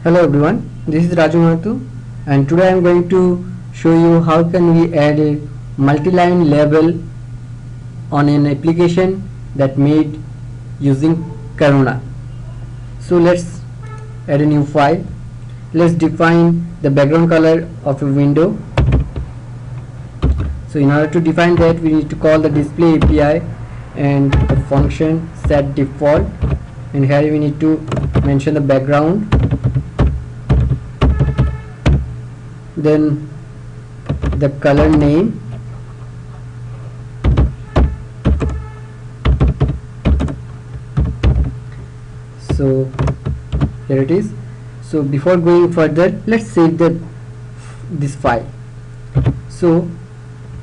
Hello everyone, this is Raju Mahathu and today I am going to show you how can we add a multi-line label on an application that made using Karuna. So let's add a new file. Let's define the background color of a window. So in order to define that, we need to call the display API and the function set default, and here we need to mention the background, then the color name, so here it is. So before going further, let's save this file. So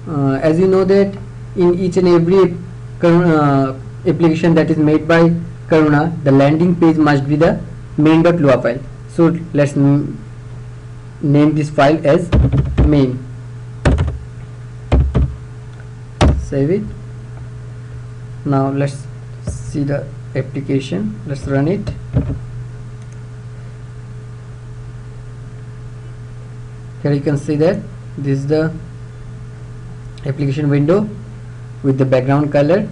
as you know that in each and every application that is made by Karuna, the landing page must be the main.lua file. So let's name this file as main. Save it. Now let's see the application. Let's run it. Here you can see that this is the application window with the background color.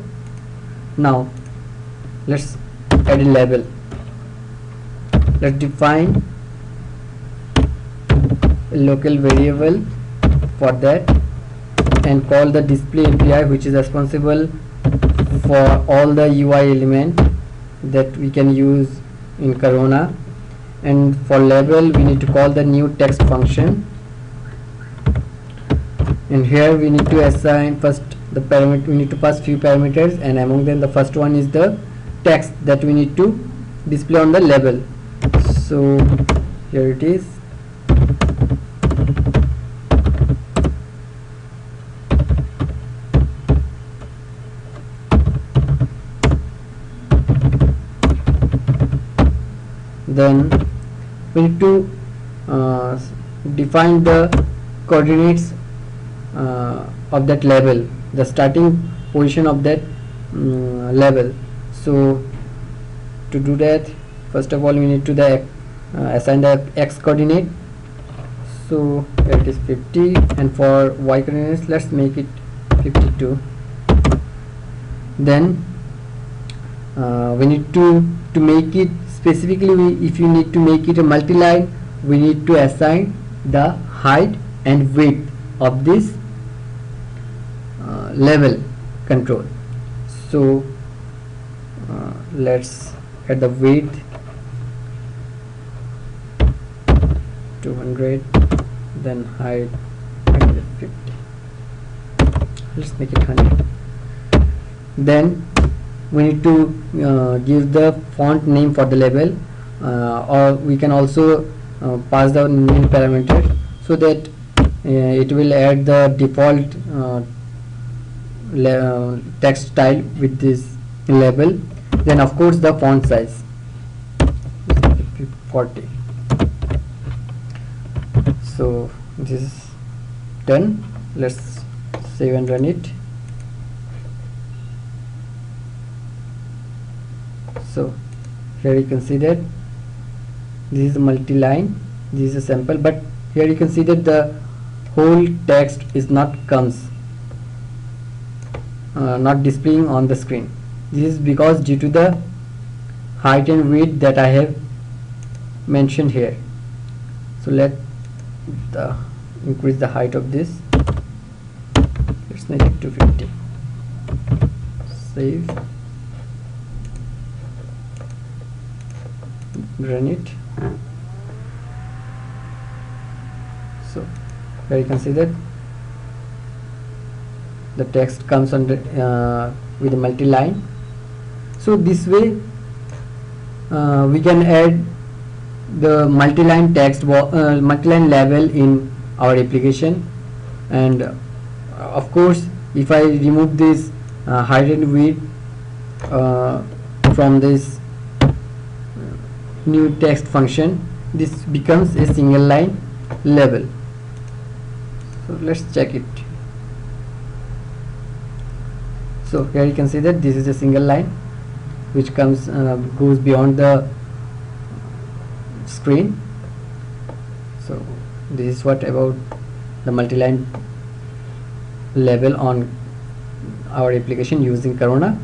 Now let's add a label. Let's define a local variable for that and call the display API, which is responsible for all the UI element that we can use in Karuna. And for label we need to call the new text function, and here we need to assign first the parameter. We need to pass few parameters, and among them the first one is the text that we need to display on the label. So here it is. Then we need to define the coordinates of that label, the starting position of that label. So to do that, first of all we need to assign the x coordinate. So here it is 50, and for y coordinates let's make it 52. Then we need to make it specifically, if you need to make it a multi-line, we need to assign the height and width of this level control. So let's add the width 200, then height 150. Let's make it 100. Then we need to give the font name for the label, or we can also pass the name parameter so that it will add the default text style with this label. Then of course the font size 40. So this is done. Let's save and run it. So here you can see that this is a multi-line, this is a sample, but here you can see that the whole text is not displaying on the screen. This is because due to the height and width that I have mentioned here. So let's increase the height of this. Let's make it 250. Save. Run it. So here you can see that the text comes under with a multi-line. So this way we can add the multi-line text multi-line label in our application. And of course if I remove this height and width from this new text function, this becomes a single line label. So let's check it. So here you can see that this is a single line which comes goes beyond the screen. So this is what about the multi-line label on our application using Corona.